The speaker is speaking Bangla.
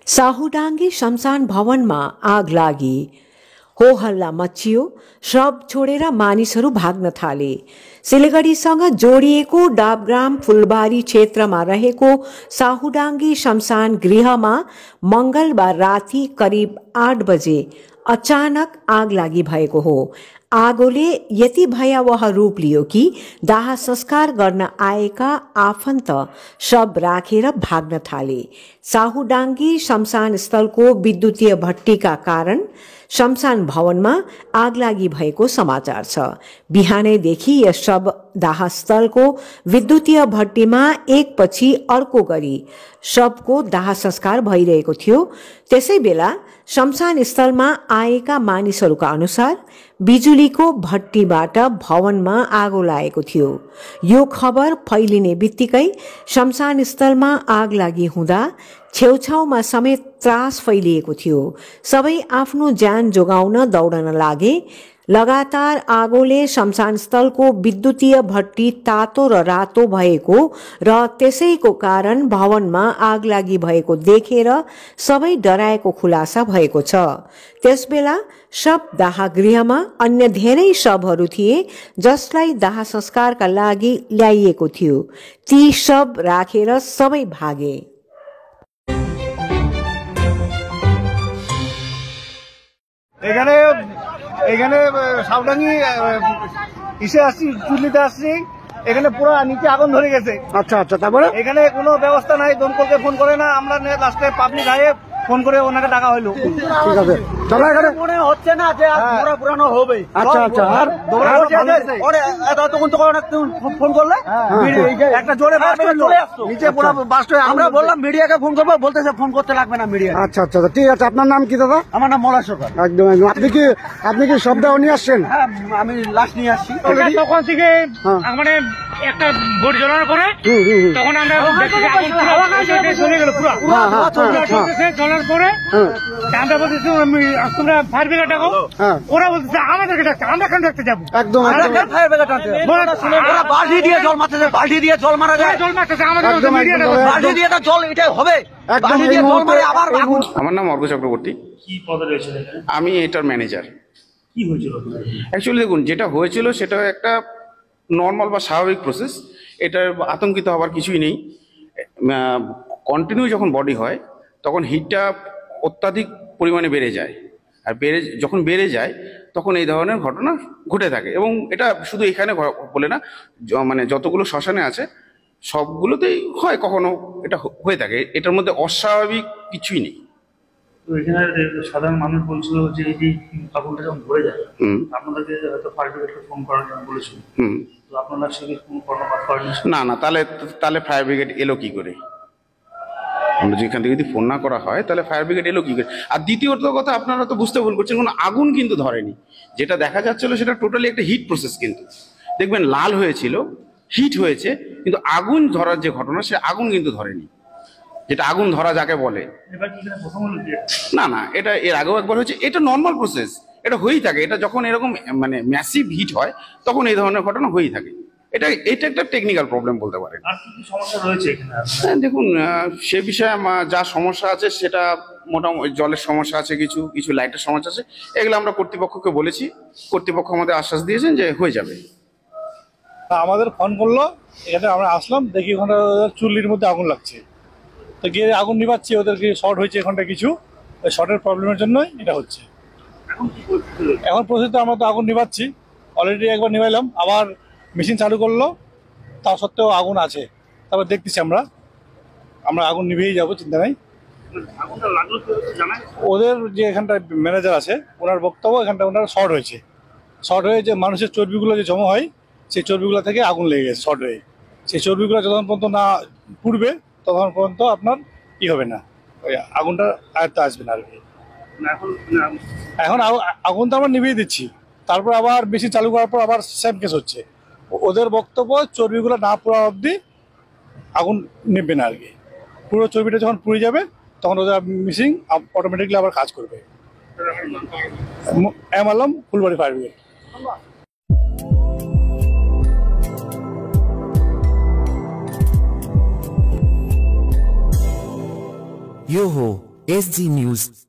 साहुडाङ्गी शमशान भवनमा आग लागि हो हल्ला मचियो। शव छोडेर मानिसहरू भाग्न थाले। सिलगढीसँग जोडिएको डाबग्राम फुलबारी क्षेत्रमा रहेको साहुडाङ्गी शमशान गृहमा मंगलबार राति करिब 8 बजे अचानक आग लागि भएको हो। आगोले यति भयावह रूप लियो कि दाह संस्कार गर्न आएका आफन्त शव राखेर भाग्न थाले। साहुडाङ्गी शमशान स्थलको विद्युतीय भट्टीका कारण शमशान भवनमा आगलागी भएको समाचार छ। बिहानैदेखि यस शव दाह स्थलको विद्युतीय भट्टीमा एकपछि अर्को गरी शवको दाह संस्कार भइरहेको थियो। त्यसैबेला शमशान स्थलमा आएका मानिसहरूका अनुसार बिजुलीको भट्टीबाट भवनमा आगो लागेको थियो। यो खबर फैलिने बित्तिकै शमशान स्थलमा आग लागि हुँदा छेउछाउमा समेत त्रास फैलिएको थियो। सबै आफ्नो ज्यान जोगाउन दौडन लागे। लगातार आगोले शमशान स्थलको विद्युतीय भट्टी तातो र रातो भएको र त्यसैको कारण भवनमा आग लागि भएको देखेर सबै डराएको खुलासा भएको छ। त्यसबेला शव दाह गृहमा अन्य धेरै शवहरू थिए जसलाई दाह संस्कारका लागि ल्याइएको थियो। ती शव राखेर सबै भागे। এখানে সাউডাঙ্গি ইসে আসছি, চুল্লিতে আসছি, এখানে পুরো নিচে আগুন ধরে গেছে। আচ্ছা আচ্ছা, তারপরে এখানে কোনো ব্যবস্থা নাই, দমকলকে ফোন করে না, আমরা লাস্টে পাবলিক আয়ে ফোন করে ওনাকে টাকা হইলো। ঠিক আছে, চলো এখানে মনে হচ্ছে না যে পুরো পুরানো হবে। আচ্ছা আচ্ছা, আর তখন ফোন করলে একটা জোরে চলে আসতো নিচে পুরো বাস্ট হয়ে। আমরা বললাম মিডিয়াকে ফোন করবো, বলতেছে ফোন করতে লাগবে না মিডিয়া। আচ্ছা আচ্ছা, ঠিক আছে। আপনার নাম কি দাদা? আমার নাম মলা সরকার। একদম একদম। আপনি কি শবটাও নিয়ে আসছেন? হ্যাঁ, আমি লাশ নিয়ে আসছি। তখন থেকে মানে একটা ভোট জ্বলানোর পরে তখন আমরা চলে গেল পুরো জ্বলার পরে আমরা বলতেছি তোমরা ফায়ার ব্রিগেড ডাকো। ওরা বলতেছে আমাদেরকে ডাকতে, আমরা কেন ডাকতে যাবো? একদম ফায়ার ব্রিগেড ডাকতে বালতি দিয়ে জল মারতেছে, বালতি দিয়ে জল মারা যায়, জল মারতেছে আমাদের বালতি দিয়ে তো জল এটাই হবে। আমার নাম অর্ঘ চক্রবর্তী। কি পদে রয়েছে? আমি এটার ম্যানেজার। কি হয়েছিল? অ্যাকচুয়ালি দেখুন, যেটা হয়েছিল সেটা একটা নর্মাল বা স্বাভাবিক প্রসেস। এটার আতঙ্কিত হওয়ার কিছুই নেই। কন্টিনিউ যখন বডি হয় তখন হিটটা অত্যাধিক পরিমাণে বেড়ে যায়, আর যখন বেড়ে যায় তখন এই ধরনের ঘটনা ঘটে থাকে। এবং এটা শুধু এখানে বলে না, মানে যতগুলো শ্মশানে আছে সবগুলোতেই হয়, কখনো এটা হয়ে থাকে। এটার মধ্যে অস্বাভাবিক কিছুই নেই। তো এখানে সাধারণ মানুষ বলছিল যে এই আগুনটা যখন ধরে যায় আপনাদেরকে হয়তো ফায়ার ব্রিগেডকে ফোন করার জন্য বলেছিল। তো আপনারা সেখানে কোনো কর্মকাণ্ড করেন না? না, তাহলে ফায়ার ব্রিগেড এলো কি করে? আমরা যেখান থেকে যদি ফোন না করা হয় তাহলে ফায়ার ব্রিগেড এলো কি করে? আর দ্বিতীয়ত কথা, আপনারা তো বুঝতে ভুল করছেন, কোনো আগুন কিন্তু ধরেনি। যেটা দেখা যাচ্ছিল সেটা টোটালি একটা হিট প্রসেস। কিন্তু দেখবেন লাল হয়েছিল, হিট হয়েছে, কিন্তু আগুন ধরার যে ঘটনা সে আগুন কিন্তু ধরেনি, যেটা আগুন ধরা যাকে বলে। না না, এটা এর আগেও একবার হয়েছে। এটা নর্মাল প্রসেস, এটা হয়েই থাকে। এটা যখন এরকম মানে ম্যাসিভ হিট হয় তখন এই ধরনের ঘটনা হয়েই থাকে। এটা একটা টেকনিক্যাল প্রবলেম বলতে পারেন। আর কি সমস্যা রয়েছে এখানে? দেখুন, সে বিষয়ে যা সমস্যা আছে সেটা মোটামুটি জলের সমস্যা আছে, কিছু লাইটের সমস্যা আছে। এগুলো আমরা কর্তৃপক্ষকে বলেছি, কর্তৃপক্ষ আমাদের আশ্বাস দিয়েছেন যে হয়ে যাবে। আমাদের ফোন করলো, এখানে আমরা আসলাম, দেখি ওখানে চুল্লির মধ্যে আগুন লাগছে। তো গিয়ে আগুন নিভাচ্ছি, ওদেরকে শর্ট হয়েছে এখানটা কিছু, ওই শর্টের প্রবলেমের জন্যই এটা হচ্ছে। এখন পরিস্থিতি আমরা তো আগুন নিভাচ্ছি, অলরেডি একবার নিভাইলাম, আবার মেশিন চালু করলো, তা সত্ত্বেও আগুন আছে। তারপর দেখতেছি আমরা আগুন নিভেই যাবো, চিন্তা নাই। ওদের যে এখানটা ম্যানেজার আছে, ওনার বক্তব্য এখানটা ওনার শর্ট হয়ে যে মানুষের চর্বিগুলো যে জমা হয় সেই চর্বিগুলো থেকে আগুন লেগে গেছে শর্ট হয়ে। সেই চর্বিগুলো যতক্ষণ পর্যন্ত না পুড়বে ততক্ষণ পর্যন্ত আপনার কি হবে না, ওই আগুনটা আয়ত্তে আসবে না আর কি। এখন আগুন তো আমরা নিভিয়ে দিচ্ছি, তারপর আবার বেশি চালু করার পর আবার সেম কেস হচ্ছে। ওদের বক্তব্য চর্বিগুলো না পোড়া অবধি আগুন নিববে না আর কি। পুরো চর্বিটা যখন পুড়ে যাবে তখন ওদের মিসিং অটোমেটিকলি আবার কাজ করবে। M Alam, Phulbari fire brigade. यो हो SG News।